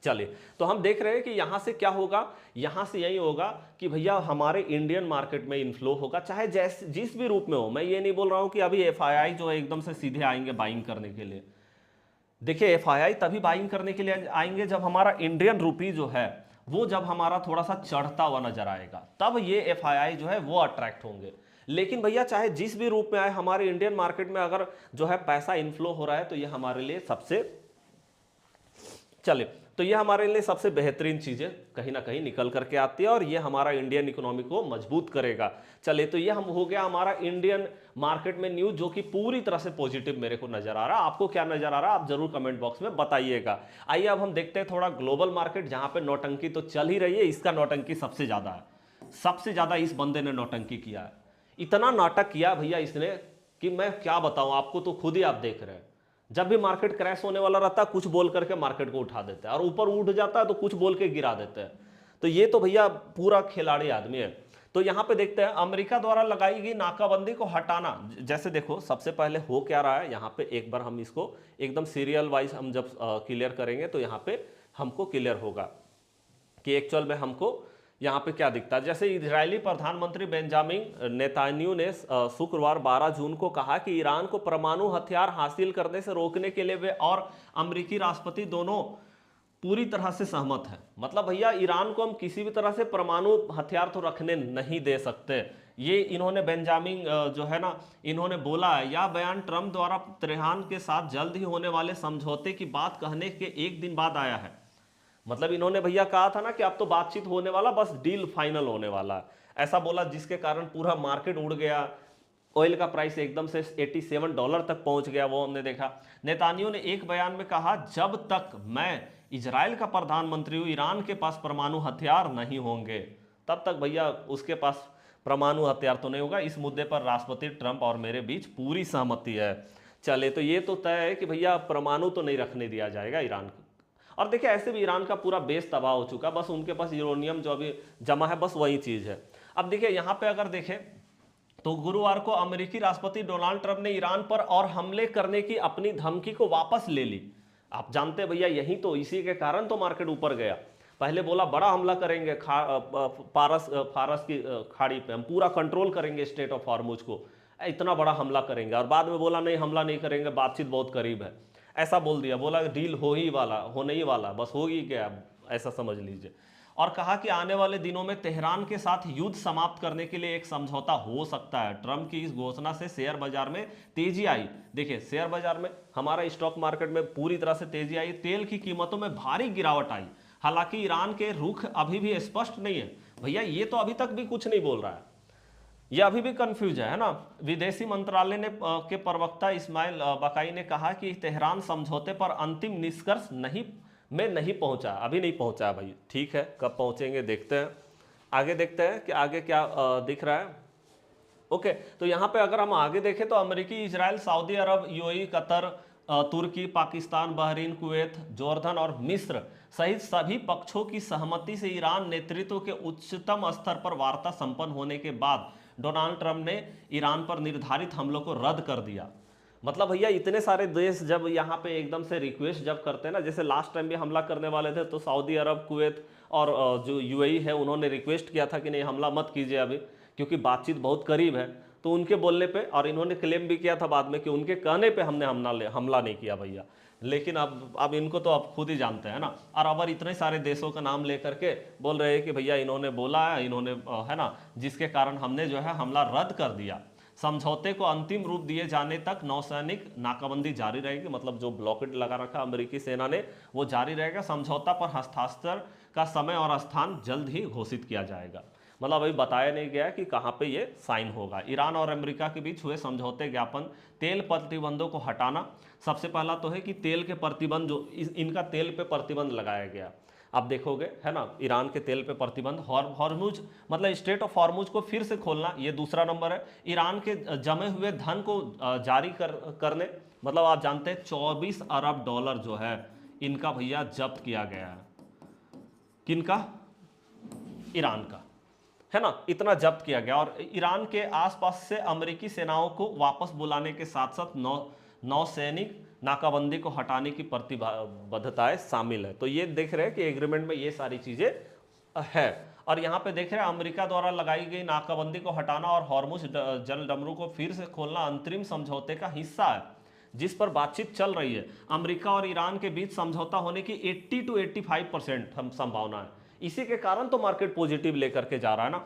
चलिए, तो हम देख रहे हैं कि यहां से क्या होगा, यहां से यही होगा कि भैया हमारे इंडियन मार्केट में इनफ्लो होगा, चाहे जैसे जिस भी रूप में हो। मैं ये नहीं बोल रहा हूं कि अभी एफआईआई जो है एकदम से सीधे आएंगे बाइंग करने के लिए। देखिए, एफआईआई तभी बाइंग करने के लिए आएंगे जब हमारा इंडियन रुपी जो है वो जब हमारा थोड़ा सा चढ़ता हुआ नजर आएगा, तब ये एफआईआई जो है वो अट्रैक्ट होंगे। लेकिन भैया चाहे जिस भी रूप में आए, हमारे इंडियन मार्केट में अगर जो है पैसा इनफ्लो हो रहा है तो ये हमारे लिए सबसे चले तो ये हमारे लिए सबसे बेहतरीन चीज़ें कहीं ना कहीं निकल करके आती है और ये हमारा इंडियन इकोनॉमी को मजबूत करेगा। चलिए, तो ये हम हो गया हमारा इंडियन मार्केट में न्यूज़, जो कि पूरी तरह से पॉजिटिव मेरे को नजर आ रहा है। आपको क्या नजर आ रहा है आप जरूर कमेंट बॉक्स में बताइएगा। आइए अब हम देखते हैं थोड़ा ग्लोबल मार्केट, जहां पे नौटंकी तो चल ही रही है, इसका नौटंकी सबसे ज्यादा है। सबसे ज्यादा इस बंदे ने नौटंकी किया है, इतना नाटक किया भैया इसने कि मैं क्या बताऊं आपको, तो खुद ही आप देख रहे हैं। जब भी मार्केट क्रैश होने वाला रहता है, कुछ बोल करके मार्केट को उठा देता है, और ऊपर उठ जाता है तो कुछ बोल के गिरा देते हैं। तो ये तो भैया पूरा खिलाड़ी आदमी है। तो यहां पे देखते हैं अमेरिका द्वारा लगाई गई नाकाबंदी को हटाना। जैसे देखो सबसे पहले हो क्या रहा है यहाँ पे, एक बार हम इसको एकदम सीरियल वाइज हम जब क्लियर करेंगे तो यहाँ पे हमको क्लियर होगा कि एक्चुअल में हमको यहाँ पे क्या दिखता है। जैसे इजरायली प्रधानमंत्री बेंजामिन नेतान्याहू ने शुक्रवार 12 जून को कहा कि ईरान को परमाणु हथियार हासिल करने से रोकने के लिए वे और अमेरिकी राष्ट्रपति दोनों पूरी तरह से सहमत हैं। मतलब भैया ईरान को हम किसी भी तरह से परमाणु हथियार तो रखने नहीं दे सकते, ये इन्होंने बेंजामिन जो है ना इन्होंने बोला है। यह बयान ट्रंप द्वारा तेहरान के साथ जल्द ही होने वाले समझौते की बात कहने के एक दिन बाद आया है। मतलब इन्होंने भैया कहा था ना कि अब तो बातचीत होने वाला, बस डील फाइनल होने वाला है, ऐसा बोला, जिसके कारण पूरा मार्केट उड़ गया। ऑयल का प्राइस एकदम से $87 तक पहुंच गया, वो हमने देखा। नेतान्याहू ने एक बयान में कहा, जब तक मैं इजराइल का प्रधानमंत्री हूं ईरान के पास परमाणु हथियार नहीं होंगे, तब तक भैया उसके पास परमाणु हथियार तो नहीं होगा। इस मुद्दे पर राष्ट्रपति ट्रंप और मेरे बीच पूरी सहमति है। चले, तो ये तो तय है कि भैया परमाणु तो नहीं रखने दिया जाएगा ईरान को। और देखिए ऐसे भी ईरान का पूरा बेस तबाह हो चुका, बस उनके पास यूरेनियम जो अभी जमा है, बस वही चीज़ है। अब देखिए यहाँ पे अगर देखें तो गुरुवार को अमेरिकी राष्ट्रपति डोनाल्ड ट्रंप ने ईरान पर और हमले करने की अपनी धमकी को वापस ले ली। आप जानते हैं भैया, यही तो, इसी के कारण तो मार्केट ऊपर गया। पहले बोला बड़ा हमला करेंगे फारस की खाड़ी पे, हम पूरा कंट्रोल करेंगे स्टेट ऑफ हॉर्मुज को, इतना बड़ा हमला करेंगे। और बाद में बोला नहीं, हमला नहीं करेंगे, बातचीत बहुत करीब है, ऐसा बोल दिया। बोला डील होने ही वाला, बस होगी क्या, ऐसा समझ लीजिए। और कहा कि आने वाले दिनों में तेहरान के साथ युद्ध समाप्त करने के लिए एक समझौता हो सकता है। ट्रंप की इस घोषणा से शेयर बाजार में तेजी आई। देखिए शेयर बाजार में, हमारा स्टॉक मार्केट में पूरी तरह से तेजी आई, तेल की कीमतों में भारी गिरावट आई। हालांकि ईरान के रुख अभी भी स्पष्ट नहीं है। भैया ये तो अभी तक भी कुछ नहीं बोल रहा है, ये अभी भी कंफ्यूज है ना। विदेशी मंत्रालय ने के प्रवक्ता इस्माइल बकाई ने कहा कि तेहरान समझौते पर अंतिम निष्कर्ष नहीं पहुंचा, अभी नहीं पहुंचा भाई। ठीक है, कब पहुंचेंगे देखते हैं। आगे देखते हैं कि आगे क्या दिख रहा है। ओके, तो यहाँ पे अगर हम आगे देखें तो अमेरिकी, इजराइल, सऊदी अरब, यूएई, कतर, तुर्की, पाकिस्तान, बहरीन, कुवैत, जॉर्डन और मिस्र सहित सभी पक्षों की सहमति से ईरान नेतृत्व के उच्चतम स्तर पर वार्ता संपन्न होने के बाद डोनाल्ड ट्रंप ने ईरान पर निर्धारित हमलों को रद्द कर दिया। मतलब भैया इतने सारे देश जब यहाँ पे एकदम से रिक्वेस्ट जब करते हैं ना, जैसे लास्ट टाइम भी हमला करने वाले थे तो सऊदी अरब, कुवैत और जो यूएई है उन्होंने रिक्वेस्ट किया था कि नहीं हमला मत कीजिए अभी, क्योंकि बातचीत बहुत करीब है। तो उनके बोलने पे, और इन्होंने क्लेम भी किया था बाद में कि उनके कहने पे हमने हमला नहीं किया भैया। लेकिन अब इनको तो अब खुद ही जानते हैं ना। और अब इतने सारे देशों का नाम लेकर के बोल रहे हैं कि भैया इन्होंने बोला है, इन्होंने है ना, जिसके कारण हमने जो है हमला रद्द कर दिया। समझौते को अंतिम रूप दिए जाने तक नौसैनिक नाकाबंदी जारी रहेगी। मतलब जो ब्लॉकेड लगा रखा अमेरिकी सेना ने वो जारी रहेगा। समझौता पर हस्ताक्षर का समय और स्थान जल्द ही घोषित किया जाएगा। मतलब अभी बताया नहीं गया कि कहाँ पे ये साइन होगा। ईरान और अमेरिका के बीच हुए समझौते ज्ञापन, तेल प्रतिबंधों को हटाना। सबसे पहला तो है कि तेल के प्रतिबंध, जो इनका तेल पे प्रतिबंध लगाया गया। आप देखोगे है ना, ईरान के तेल पे प्रतिबंध। हॉर्मुज मतलब स्टेट ऑफ हॉर्मुज को फिर से खोलना, ये दूसरा नंबर है। ईरान के जमे हुए धन को जारी करने, मतलब आप जानते हैं 24 अरब डॉलर जो है इनका भैया जब्त किया गया है। किनका? ईरान का, है ना, इतना जब्त किया गया। और ईरान के आसपास से अमेरिकी सेनाओं को वापस बुलाने के साथ साथ नौसैनिक नाकाबंदी को हटाने की प्रतिबद्धताएं शामिल है। तो ये देख रहे हैं कि एग्रीमेंट में ये सारी चीजें है। और यहाँ पे देख रहे हैं अमेरिका द्वारा लगाई गई नाकाबंदी को हटाना और हॉर्मुज जलडमरू को फिर से खोलना अंतरिम समझौते का हिस्सा है, जिस पर बातचीत चल रही है। अमेरिका और ईरान के बीच समझौता होने की 80 से 85% संभावना है। इसी के कारण तो मार्केट पॉजिटिव लेकर के जा रहा है ना।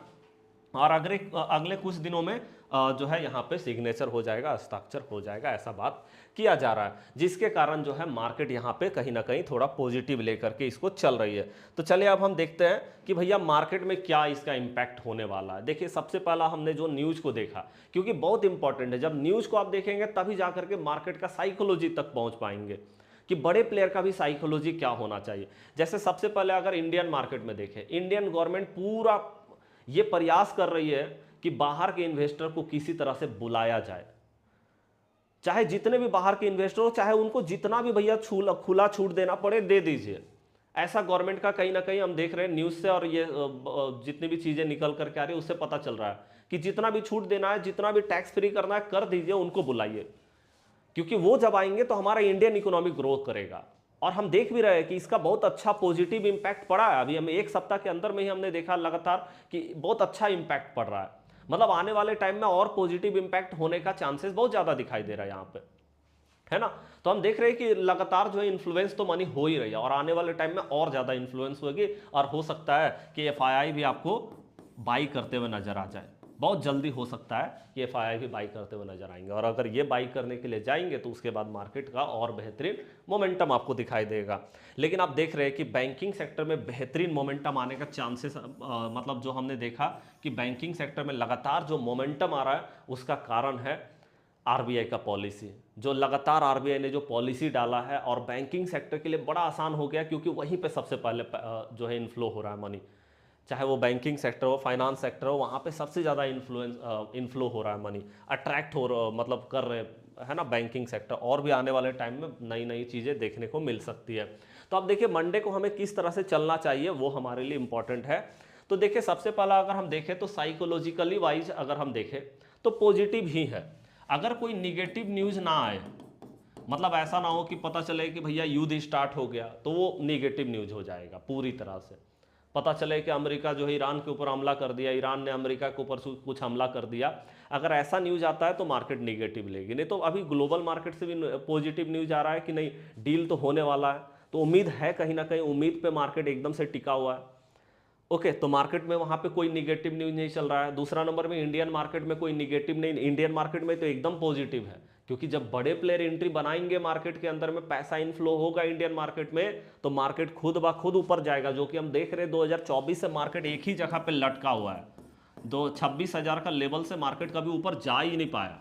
और अगले कुछ दिनों में जो है यहाँ पे सिग्नेचर हो जाएगा, हस्ताक्षर हो जाएगा, ऐसा बात किया जा रहा है, जिसके कारण जो है मार्केट यहाँ पे कहीं ना कहीं थोड़ा पॉजिटिव लेकर के इसको चल रही है। तो चलिए अब हम देखते हैं कि भैया मार्केट में क्या इसका इम्पैक्ट होने वाला है। देखिए सबसे पहला हमने जो न्यूज़ को देखा, क्योंकि बहुत इंपॉर्टेंट है, जब न्यूज़ को आप देखेंगे तभी जा करके मार्केट का साइकोलॉजी तक पहुंच पाएंगे कि बड़े प्लेयर का भी साइकोलॉजी क्या होना चाहिए। जैसे सबसे पहले अगर इंडियन मार्केट में देखें, इंडियन गवर्नमेंट पूरा ये प्रयास कर रही है कि बाहर के इन्वेस्टर को किसी तरह से बुलाया जाए, चाहे जितने भी बाहर के इन्वेस्टर हो, चाहे उनको जितना भी भैया खुला छूट देना पड़े दे दीजिए। ऐसा गवर्नमेंट का कहीं ना कहीं हम देख रहे हैं न्यूज़ से, और ये जितनी भी चीज़ें निकल करके आ रही है उससे पता चल रहा है कि जितना भी छूट देना है, जितना भी टैक्स फ्री करना है कर दीजिए, उनको बुलाइए, क्योंकि वो जब आएंगे तो हमारा इंडियन इकोनॉमी ग्रो करेगा। और हम देख भी रहे हैं कि इसका बहुत अच्छा पॉजिटिव इंपैक्ट पड़ा है। अभी हम एक सप्ताह के अंदर में ही हमने देखा लगातार कि बहुत अच्छा इंपैक्ट पड़ रहा है। मतलब आने वाले टाइम में और पॉजिटिव इंपैक्ट होने का चांसेस बहुत ज़्यादा दिखाई दे रहा है यहाँ पे, है ना। तो हम देख रहे हैं कि लगातार जो है इन्फ्लुएंस तो मनी हो ही रही है, और आने वाले टाइम में और ज़्यादा इन्फ्लुएंस होगी, और हो सकता है कि एफआईआई भी आपको बाई करते हुए नजर आ जाए। बहुत जल्दी हो सकता है कि एफआईआई भी बाई करते हुए नजर आएंगे, और अगर ये बाई करने के लिए जाएंगे तो उसके बाद मार्केट का और बेहतरीन मोमेंटम आपको दिखाई देगा। लेकिन आप देख रहे हैं कि बैंकिंग सेक्टर में बेहतरीन मोमेंटम आने का चांसेस, मतलब जो हमने देखा कि बैंकिंग सेक्टर में लगातार जो मोमेंटम आ रहा है उसका कारण है आरबीआई का पॉलिसी। जो लगातार आरबीआई ने जो पॉलिसी डाला है, और बैंकिंग सेक्टर के लिए बड़ा आसान हो गया, क्योंकि वहीं पे सबसे पहले जो है इन्फ्लो हो रहा है मनी, चाहे वो बैंकिंग सेक्टर हो, फाइनेंस सेक्टर हो, वहाँ पे सबसे ज़्यादा इन्फ्लो हो रहा है मनी, अट्रैक्ट हो रहा, मतलब कर रहे है ना बैंकिंग सेक्टर। और भी आने वाले टाइम में नई नई चीज़ें देखने को मिल सकती है। तो अब देखिए मंडे को हमें किस तरह से चलना चाहिए, वो हमारे लिए इंपॉर्टेंट है। तो देखिए सबसे पहला अगर हम देखें तो साइकोलॉजिकली वाइज अगर हम देखें तो पॉजिटिव ही है। अगर कोई निगेटिव न्यूज़ ना आए, मतलब ऐसा ना हो कि पता चले कि भैया युद्ध स्टार्ट हो गया, तो वो निगेटिव न्यूज़ हो जाएगा पूरी तरह से। पता चले कि अमेरिका जो है ईरान के ऊपर हमला कर दिया, ईरान ने अमेरिका के ऊपर कुछ हमला कर दिया, अगर ऐसा न्यूज़ आता है तो मार्केट निगेटिव लेगी। नहीं तो अभी ग्लोबल मार्केट से भी पॉजिटिव न्यूज़ आ रहा है कि नहीं डील तो होने वाला है, तो उम्मीद है, कहीं ना कहीं उम्मीद पे मार्केट एकदम से टिका हुआ है। ओके, तो मार्केट में वहाँ पे कोई निगेटिव न्यूज़ नहीं चल रहा है। दूसरा नंबर में इंडियन मार्केट में कोई निगेटिव नहीं, इंडियन मार्केट में तो एकदम पॉजिटिव है, क्योंकि जब बड़े प्लेयर एंट्री बनाएंगे मार्केट के अंदर में, पैसा इनफ्लो होगा इंडियन मार्केट में, तो मार्केट खुद ब खुद ऊपर जाएगा। जो कि हम देख रहे हैं 2024 से मार्केट एक ही जगह पे लटका हुआ है, 26,000 का लेवल से मार्केट कभी ऊपर जा ही नहीं पाया।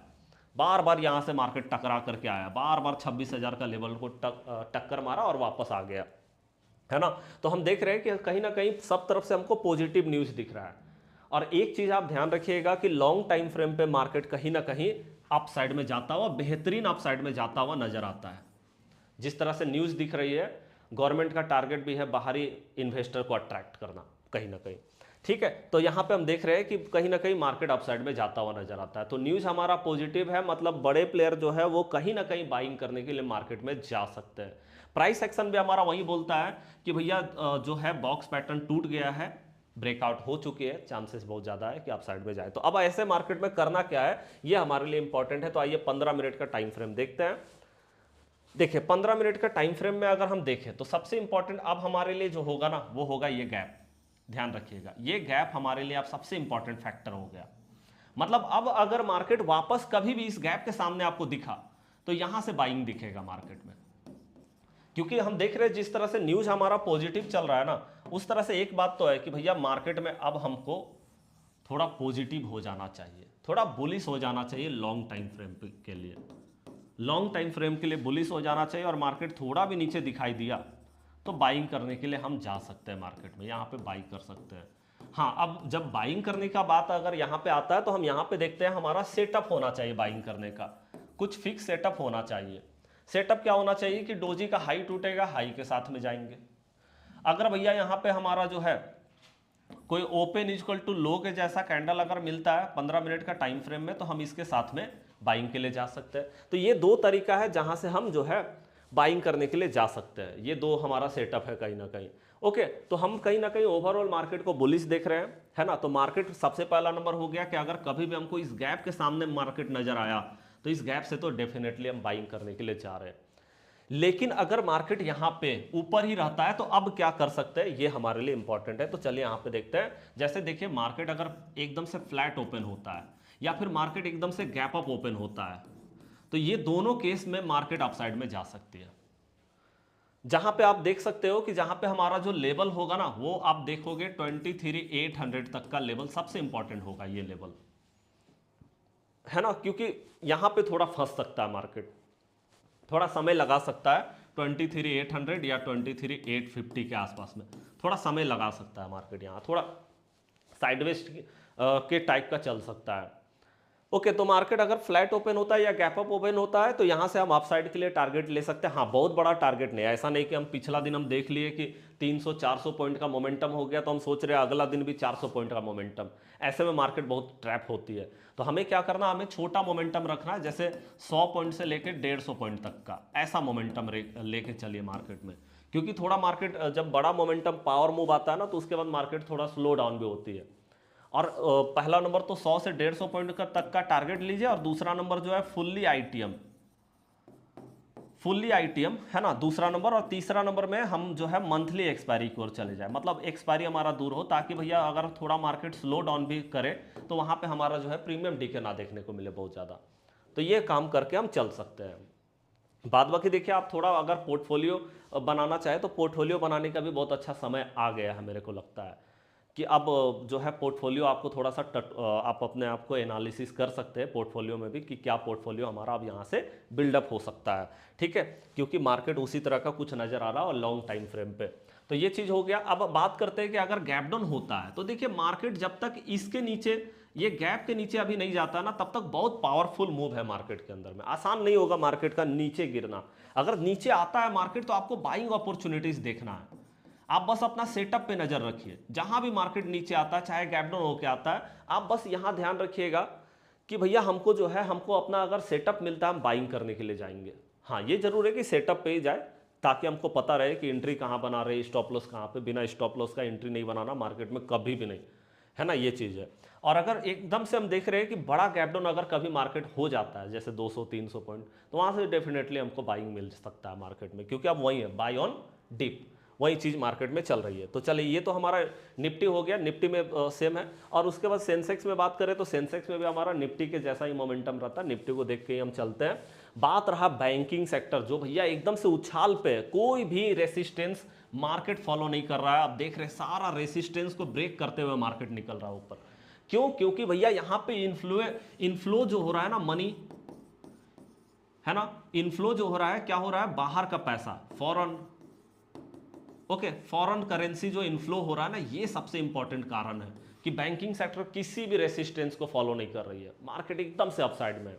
बार बार यहाँ से मार्केट टकरा करके आया, बार बार 26,000 का लेवल को टक्कर मारा और वापस आ गया, है ना। तो हम देख रहे हैं कि कहीं ना कहीं सब तरफ से हमको पॉजिटिव न्यूज़ दिख रहा है। और एक चीज़ आप ध्यान रखिएगा कि लॉन्ग टाइम फ्रेम पे मार्केट कहीं ना कहीं अप साइड में जाता हुआ, बेहतरीन अप साइड में जाता हुआ नजर आता है। जिस तरह से न्यूज़ दिख रही है, गवर्नमेंट का टारगेट भी है बाहरी इन्वेस्टर को अट्रैक्ट करना कहीं ना कहीं, ठीक है। तो यहाँ पे हम देख रहे हैं कि कहीं ना कहीं मार्केट अपसाइड में जाता हुआ नजर आता है। तो न्यूज़ हमारा पॉजिटिव है, मतलब बड़े प्लेयर जो है वो कहीं ना कहीं बाइंग करने के लिए मार्केट में जा सकते हैं। प्राइस एक्शन भी हमारा वही बोलता है कि भैया जो है बॉक्स पैटर्न टूट गया है, ब्रेकआउट हो चुकी है, चांसेस बहुत ज़्यादा है कि अपसाइड में जाए। तो अब ऐसे मार्केट में करना क्या है, ये हमारे लिए इंपॉर्टेंट है। तो आइए 15 मिनट का टाइम फ्रेम देखते हैं। देखिए 15 मिनट का टाइम फ्रेम में अगर हम देखें तो सबसे इंपॉर्टेंट अब हमारे लिए जो होगा ना, वो होगा ये गैप। ध्यान रखिएगा, ये गैप हमारे लिए अब सबसे इंपॉर्टेंट फैक्टर हो गया। मतलब अब अगर मार्केट वापस कभी भी इस गैप के सामने आपको दिखा, तो यहां से बाइंग दिखेगा मार्केट में, क्योंकि हम देख रहे हैं जिस तरह से न्यूज हमारा पॉजिटिव चल रहा है ना, उस तरह से एक बात तो है कि भैया मार्केट में अब हमको थोड़ा पॉजिटिव हो जाना चाहिए, थोड़ा बुलिश हो जाना चाहिए लॉन्ग टाइम फ्रेम के लिए। लॉन्ग टाइम फ्रेम के लिए बुलिश हो जाना चाहिए, और मार्केट थोड़ा भी नीचे दिखाई दिया तो बाइंग करने के लिए हम जा सकते हैं मार्केट में, यहाँ पे बाई कर सकते हैं। हाँ, अब जब बाइंग करने का बात अगर यहाँ पे आता है तो हम यहाँ पे देखते हैं हमारा सेटअप होना चाहिए बाइंग करने का, कुछ फिक्स सेटअप होना चाहिए। सेटअप क्या होना चाहिए कि डोजी का हाई टूटेगा, हाई के साथ में जाएंगे। अगर भैया यहाँ पे हमारा जो है कोई ओपन इक्वल टू लो के जैसा कैंडल अगर मिलता है 15 मिनट का टाइम फ्रेम में, तो हम इसके साथ में बाइंग के लिए जा सकते हैं। तो ये दो तरीका है जहां से हम जो है बाइंग करने के लिए जा सकते हैं। ये दो हमारा सेटअप है कहीं ना कहीं। ओके, तो हम कहीं ना कहीं ओवरऑल मार्केट को बुलिश देख रहे हैं, है ना। तो मार्केट सबसे पहला नंबर हो गया कि अगर कभी भी हमको इस गैप के सामने मार्केट नजर आया, तो इस गैप से तो डेफिनेटली हम बाइंग करने के लिए जा रहे हैं। लेकिन अगर मार्केट यहां पे ऊपर ही रहता है तो अब क्या कर सकते हैं, ये हमारे लिए इंपॉर्टेंट है। तो चलिए यहां पे देखते हैं। जैसे देखिए मार्केट अगर एकदम से फ्लैट ओपन होता है या फिर मार्केट एकदम से गैप अप ओपन होता है, तो ये दोनों केस में मार्केट अपसाइड में जा सकती है। जहां पे आप देख सकते हो कि जहां पे हमारा जो लेवल होगा ना, वो आप देखोगे 23,800 तक का लेवल सबसे इंपॉर्टेंट होगा, ये लेवल है ना, क्योंकि यहां पे थोड़ा फंस सकता है मार्केट, थोड़ा समय लगा सकता है 23,800 या 23,850 के आसपास में थोड़ा समय लगा सकता है मार्केट, यहाँ थोड़ा साइडवेज के टाइप का चल सकता है। ओके, तो मार्केट अगर फ्लैट ओपन होता है या गैप अप ओपन होता है तो यहाँ से हम अपसाइड के लिए टारगेट ले सकते हैं। हाँ, बहुत बड़ा टारगेट नहीं है, ऐसा नहीं कि हम पिछला दिन हम देख लिए कि 300-400 पॉइंट का मोमेंटम हो गया तो हम सोच रहे हैं अगला दिन भी 400 पॉइंट का मोमेंटम। ऐसे में मार्केट बहुत ट्रैप होती है। तो हमें क्या करना, हमें छोटा मोमेंटम रखना है, जैसे 100 पॉइंट से लेकर 150 पॉइंट तक का ऐसा मोमेंटम लेके चलिए मार्केट में। क्योंकि थोड़ा मार्केट जब बड़ा मोमेंटम पावर मूव आता है ना, तो उसके बाद मार्केट थोड़ा स्लो डाउन भी होती है। और पहला नंबर तो 100 से 150 पॉइंट का तक का टारगेट लीजिए, और दूसरा नंबर जो है फुल्ली आईटीएम है ना, दूसरा नंबर। और तीसरा नंबर में हम जो है मंथली एक्सपायरी की ओर चले जाए, मतलब एक्सपायरी हमारा दूर हो, ताकि भैया अगर थोड़ा मार्केट स्लो डाउन भी करे तो वहां पे हमारा जो है प्रीमियम डीके ना देखने को मिले बहुत ज़्यादा। तो ये काम करके हम चल सकते हैं। बाद बाकी देखिए, आप थोड़ा अगर पोर्टफोलियो बनाना चाहे तो पोर्टफोलियो बनाने का भी बहुत अच्छा समय आ गया है, मेरे को लगता है कि अब जो है पोर्टफोलियो आपको थोड़ा सा आप अपने आप को एनालिसिस कर सकते हैं पोर्टफोलियो में भी कि क्या पोर्टफोलियो हमारा अब यहाँ से बिल्डअप हो सकता है। ठीक है, क्योंकि मार्केट उसी तरह का कुछ नज़र आ रहा है और लॉन्ग टाइम फ्रेम पे। तो ये चीज़ हो गया। अब बात करते हैं कि अगर गैप डाउन होता है तो देखिए मार्केट जब तक इसके नीचे, ये गैप के नीचे अभी नहीं जाता ना, तब तक बहुत पावरफुल मूव है मार्केट के अंदर में। आसान नहीं होगा मार्केट का नीचे गिरना। अगर नीचे आता है मार्केट तो आपको बाइंग अपॉर्चुनिटीज देखना है। आप बस अपना सेटअप पे नजर रखिए, जहां भी मार्केट नीचे आता है चाहे गैप डाउन होके आता है, आप बस यहां ध्यान रखिएगा कि भैया हमको जो है, हमको अपना अगर सेटअप मिलता है हम बाइंग करने के लिए जाएंगे। हाँ, ये जरूर है कि सेटअप पे ही जाए ताकि हमको पता रहे कि एंट्री कहाँ बना रहे, स्टॉप लॉस कहाँ पे। बिना स्टॉप लॉस का एंट्री नहीं बनाना मार्केट में कभी भी नहीं, है ना, ये चीज़ है। और अगर एकदम से हम देख रहे हैं कि बड़ा गैप डाउन अगर कभी मार्केट हो जाता है जैसे 200-300 पॉइंट, तो वहाँ से डेफिनेटली हमको बाइंग मिल सकता है मार्केट में, क्योंकि अब वही है, बाई ऑन डिप, वही चीज़ मार्केट में चल रही है। तो चलिए, ये तो हमारा निफ्टी हो गया, निफ्टी में सेम है। और उसके बाद सेंसेक्स में बात करें तो सेंसेक्स में भी हमारा निफ्टी के जैसा ही मोमेंटम रहता है, निफ्टी को देख के ही हम चलते हैं। बात रहा बैंकिंग सेक्टर, जो भैया एकदम से उछाल पे, कोई भी रेसिस्टेंस मार्केट फॉलो नहीं कर रहा है। आप देख रहे हैं सारा रेसिस्टेंस को ब्रेक करते हुए मार्केट निकल रहा है ऊपर। क्यों? क्योंकि भैया यहां पे इनफ्लो जो हो रहा है ना, मनी है ना, इनफ्लो जो हो रहा है, क्या हो रहा है, बाहर का पैसा, फॉरेन, ओके, फॉरेन करेंसी जो इनफ्लो हो रहा है ना, ये सबसे इंपॉर्टेंट कारण है कि बैंकिंग सेक्टर किसी भी रेसिस्टेंस को फॉलो नहीं कर रही है, मार्केट एकदम से अपसाइड में है।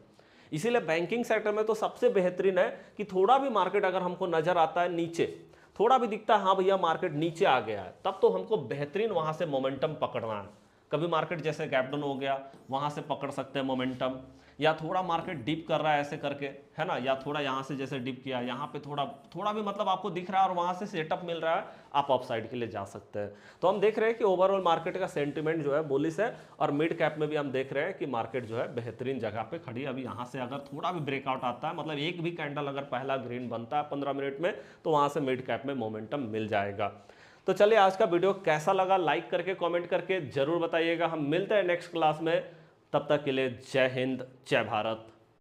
इसीलिए बैंकिंग सेक्टर में तो सबसे बेहतरीन है कि थोड़ा भी मार्केट अगर हमको नजर आता है नीचे, थोड़ा भी दिखता है हाँ भैया मार्केट नीचे आ गया है, तब तो हमको बेहतरीन वहां से मोमेंटम पकड़ना है। कभी मार्केट जैसे गैप डाउन हो गया, वहां से पकड़ सकते हैं मोमेंटम, या थोड़ा मार्केट डिप कर रहा है ऐसे करके, है ना, या थोड़ा यहाँ से जैसे डिप किया, यहाँ पे थोड़ा थोड़ा भी मतलब आपको दिख रहा है और वहाँ से सेटअप मिल रहा है, आप अपसाइड के लिए जा सकते हैं। तो हम देख रहे हैं कि ओवरऑल मार्केट का सेंटिमेंट जो है बुलिश है, और मिड कैप में भी हम देख रहे हैं कि मार्केट जो है बेहतरीन जगह पे खड़ी है। अभी यहाँ से अगर थोड़ा भी ब्रेकआउट आता है, मतलब एक भी कैंडल अगर पहला ग्रीन बनता है 15 मिनट में, तो वहाँ से मिड कैप में मोमेंटम मिल जाएगा। तो चलिए, आज का वीडियो कैसा लगा लाइक करके कमेंट करके जरूर बताइएगा। हम मिलते हैं नेक्स्ट क्लास में, तब तक के लिए जय हिंद, जय भारत।